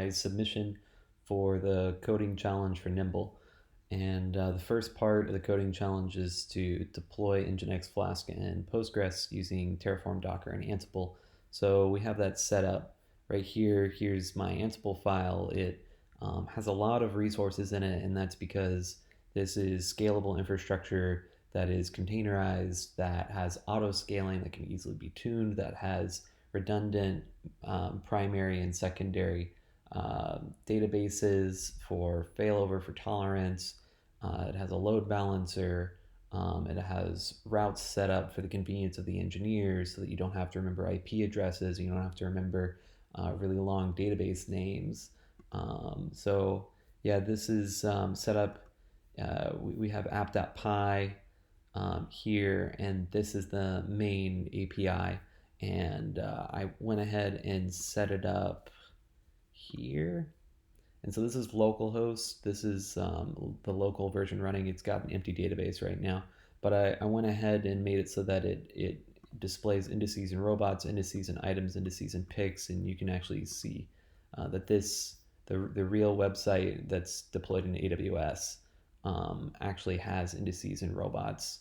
my submission for the coding challenge for Nimble. And the first part of the coding challenge is to deploy Nginx, Flask, and Postgres using Terraform, Docker, and Ansible. So we have that set up right here. Here's my Ansible file. It has a lot of resources in it, and that's because this is scalable infrastructure that is containerized, that has auto scaling, that can easily be tuned, that has redundant primary and secondary databases for failover, for tolerance. It has a load balancer. It has routes set up for the convenience of the engineers so that you don't have to remember IP addresses, you don't have to remember really long database names. So yeah, this is set up. We have app.py here, and this is the main API. And I went ahead and set it up here. And so this is localhost. This is the local version running. It's got an empty database right now. But I went ahead and made it so that it displays indices and robots, indices and items, indices and picks, and you can actually see that the real website that's deployed in AWS actually has indices and robots.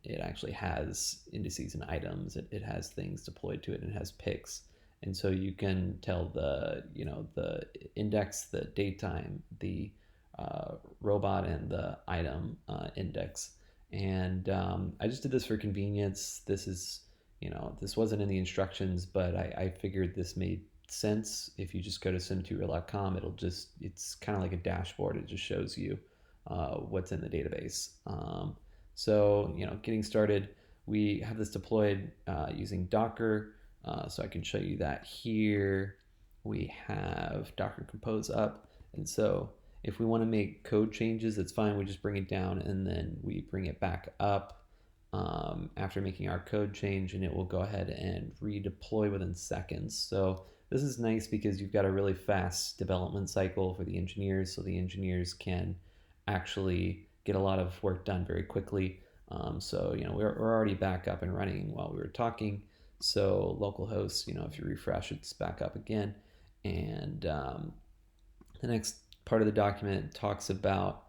It actually has indices and items. It has things deployed to it, and it has picks. And so you can tell the index, the date time, the robot, and the item index. And I just did this for convenience. This is, this wasn't in the instructions, but I figured this made sense. If you just go to sim2real.com, it's kind of like a dashboard. It just shows you what's in the database. So, getting started, we have this deployed using Docker. So I can show you that here. We have Docker Compose up. And so if we want to make code changes, it's fine. We just bring it down and then we bring it back up after making our code change, and it will go ahead and redeploy within seconds. So this is nice because you've got a really fast development cycle for the engineers, so the engineers can actually get a lot of work done very quickly. So we're already back up and running while we were talking. So localhost, if you refresh, it's back up again. And the next part of the document talks about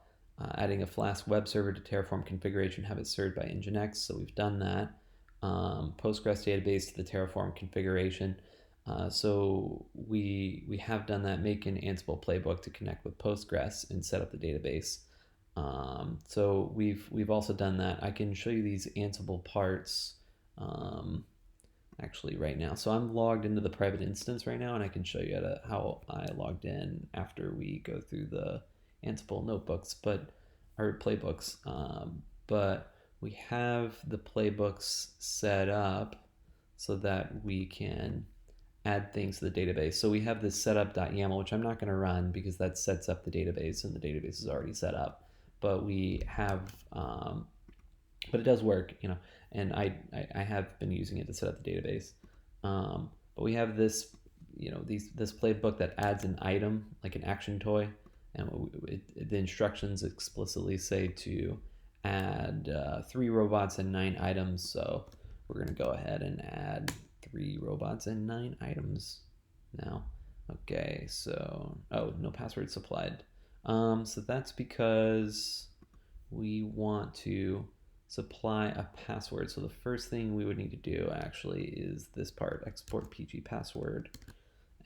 adding a Flask web server to Terraform configuration, have it served by Nginx. So we've done that. Postgres database to the Terraform configuration. So we have done that. Make an Ansible playbook to connect with Postgres and set up the database. So we've also done that. I can show you these Ansible parts actually right now. So I'm logged into the private instance right now, and I can show you how I logged in after we go through the Ansible notebooks, or playbooks. But we have the playbooks set up so that we can add things to the database. So we have this setup.yaml, which I'm not going to run because that sets up the database, and the database is already set up. But we have, but it does work, and I have been using it to set up the database. But we have this, this playbook that adds an item, like an action toy, and the instructions explicitly say to add 3 robots and 9 items. So we're going to go ahead and add 3 robots and 9 items now. Okay, so, no password supplied. So that's because we want to supply a password. So the first thing we would need to do actually is this part, export PG password,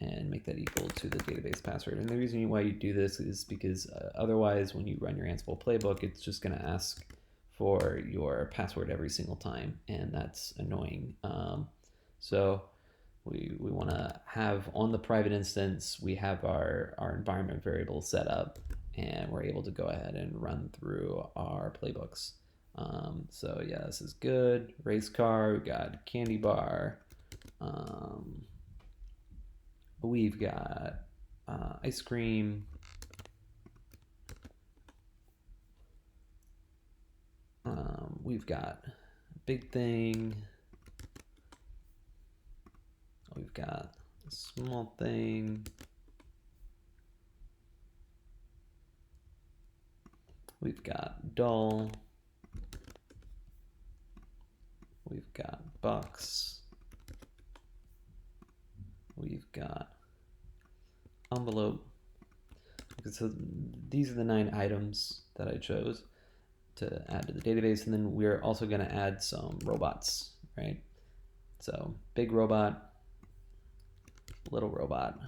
and make that equal to the database password. And the reason why you do this is because otherwise when you run your Ansible playbook, it's just going to ask for your password every single time, and that's annoying. So we want to have on the private instance, we have our environment variable set up, and we're able to go ahead and run through our playbooks. So yeah, this is good. Race car, we've got candy bar. We've got ice cream. We've got big thing. We've got a small thing. We've got dull. We've got bucks. We've got envelope. So these are the 9 items that I chose to add to the database, and then we're also going to add some robots, right? So big robot, little robot,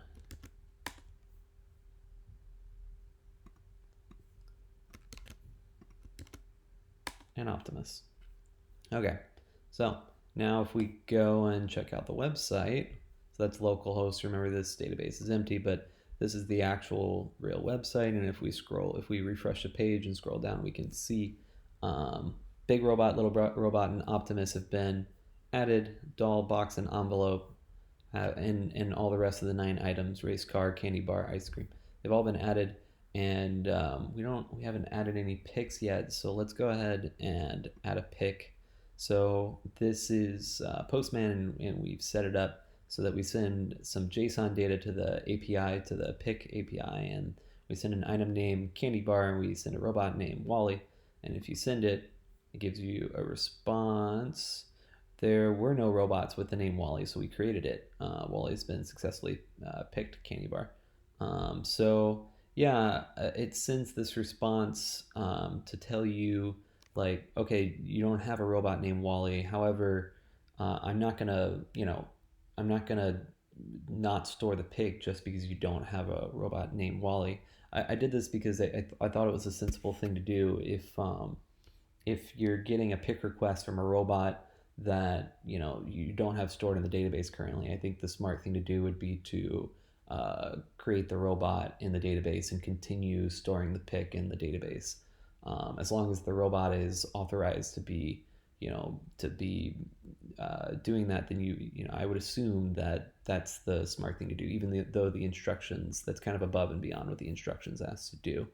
and Optimus. Okay, so now if we go and check out the website, so that's localhost. Remember, this database is empty, but this is the actual real website. And if we refresh the page and scroll down, we can see big robot, little robot, and Optimus have been added. Doll, box, and envelope, and all the rest of the 9 items: race car, candy bar, ice cream. They've all been added, and we haven't added any picks yet. So let's go ahead and add a pick. So this is Postman, and we've set it up so that we send some JSON data to the API, to the pick API, and we send an item named candy bar, and we send a robot named Wally. And if you send it, it gives you a response. There were no robots with the name Wally, so we created it. Wally's been successfully picked, candy bar. So yeah, it sends this response to tell you, like, okay, you don't have a robot named Wally. However, I'm not gonna, I'm not gonna not store the pig just because you don't have a robot named Wally. I did this because I thought it was a sensible thing to do. If you're getting a pick request from a robot that you don't have stored in the database currently, I think the smart thing to do would be to create the robot in the database and continue storing the pick in the database. As long as the robot is authorized to be, doing that, then I would assume that that's the smart thing to do, even though the instructions, that's kind of above and beyond what the instructions ask to do.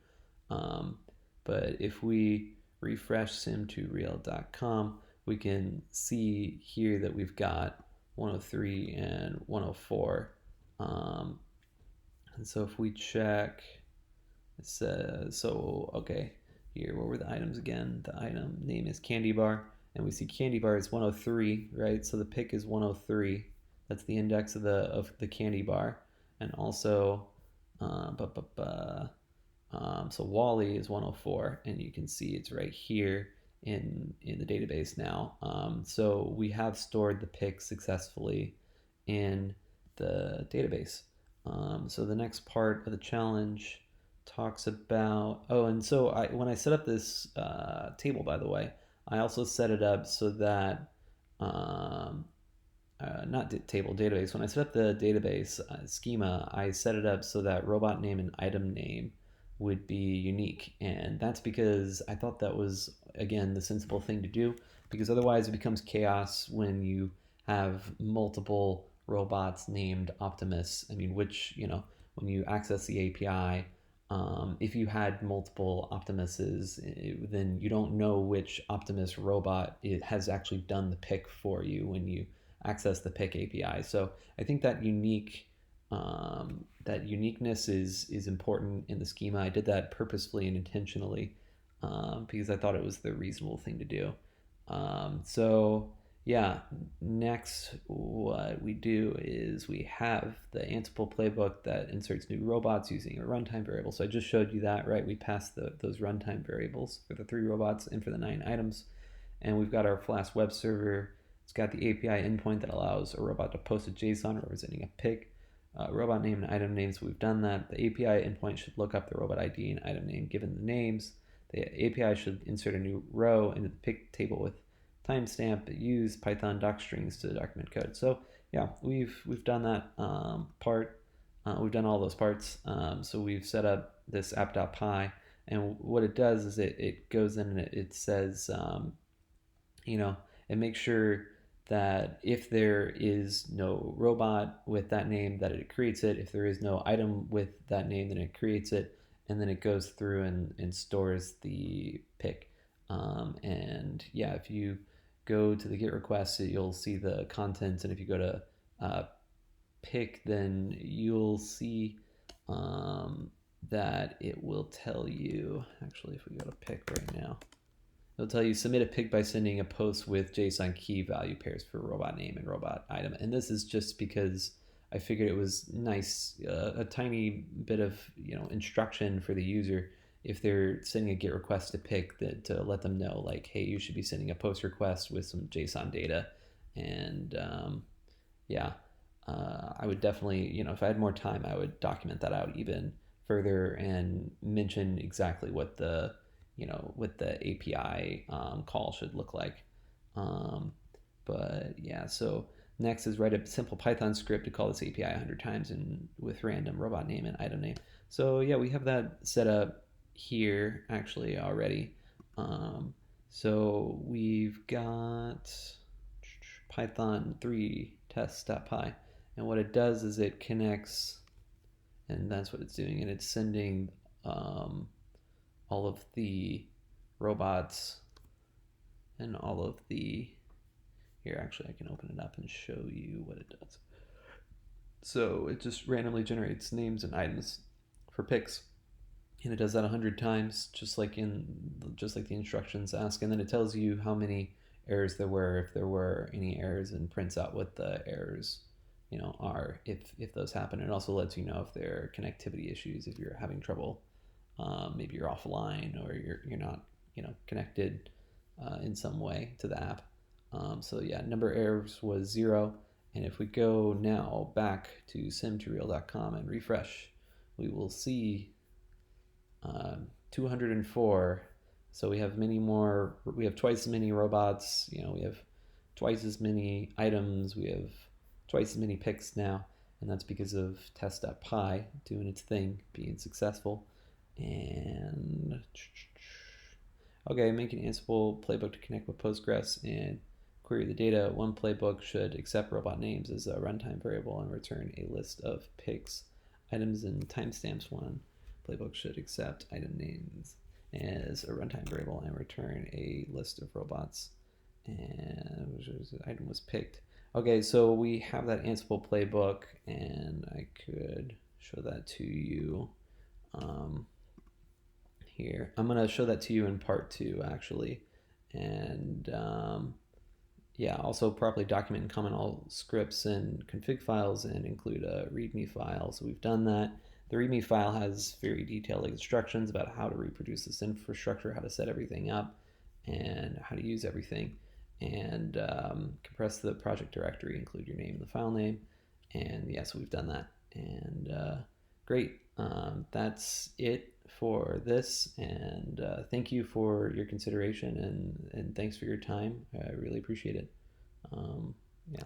But if we refresh sim2real.com, we can see here that we've got 103 and 104. And so if we check, it says, so okay, here, what were the items again? The item name is candy bar, and we see candy bar is 103, right? So the pick is 103. That's the index of the candy bar. And also, so Wally is 104, and you can see it's right here in the database now. So we have stored the pick successfully in the database. So the next part of the challenge talks about, and so when I set up this table, by the way, I also set it up so that not table, database. When I set up the database schema, I set it up so that robot name and item name would be unique. And that's because I thought that was, again, the sensible thing to do, because otherwise it becomes chaos when you have multiple robots named Optimus. I mean, when you access the API, if you had multiple Optimuses, then you don't know which Optimus robot has actually done the pick for you when you access the pick API. So I think that uniqueness is important in the schema. I did that purposefully and intentionally because I thought it was the reasonable thing to do. So yeah, next what we do is we have the Ansible playbook that inserts new robots using a runtime variable. So I just showed you that, right? We passed those runtime variables for the 3 robots and for the 9 items. And we've got our Flask web server. It's got the API endpoint that allows a robot to post a JSON representing a pick, robot name and item names. So we've done that. The API endpoint should look up the robot ID and item name given the names. The API should insert a new row into the pick table with timestamp, use Python docstrings to document code. So yeah, we've done that part. We've done all those parts. So we've set up this app.py, and what it does is it goes in and it says, it makes sure that if there is no robot with that name, that it creates it. If there is no item with that name, then it creates it, and then it goes through and stores the pick. And yeah, if you go to the GET request, you'll see the contents, and if you go to pick, then you'll see that it will tell you, actually, if we go to pick right now, it'll tell you submit a pick by sending a post with JSON key value pairs for robot name and robot item. And this is just because I figured it was nice, a tiny bit of instruction for the user if they're sending a GET request to pick that to let them know like, hey, you should be sending a post request with some JSON data, and yeah, I would definitely, if I had more time, I would document that out even further and mention exactly what the API call should look like. Um, but yeah, so next is write a simple Python script to call this API 100 times and with random robot name and item name. So yeah, we have that set up here actually already. Um, so we've got Python 3 test.py, and what it does is it connects, and that's what it's doing, and it's sending um, all of the robots and all of the here actually I can open it up and show you what it does. So it just randomly generates names and items for picks, and it does that 100 times just like the instructions ask, and then it tells you how many errors there were, if there were any errors, and prints out what the errors are if those happen. It also lets you know if there are connectivity issues, if you're having trouble, maybe you're offline or you're not connected in some way to the app. So yeah, number of errors was 0. And if we go now back to sim2real.com and refresh, we will see 204. So we have many more. We have twice as many robots. We have twice as many items. We have twice as many picks now, and that's because of test.py doing its thing, being successful. And okay, make an Ansible playbook to connect with Postgres and query the data. One playbook should accept robot names as a runtime variable and return a list of picks, items, and timestamps. One playbook should accept item names as a runtime variable and return a list of robots and which item was picked. Okay, so we have that Ansible playbook, and I could show that to you here. I'm going to show that to you in part 2, actually. And yeah, also properly document and comment all scripts and config files and include a README file. So we've done that. The README file has very detailed instructions about how to reproduce this infrastructure, how to set everything up, and how to use everything. And compress the project directory, include your name and the file name. And yeah, so we've done that. And great. That's it for this. And thank you for your consideration and thanks for your time. I really appreciate it. Yeah.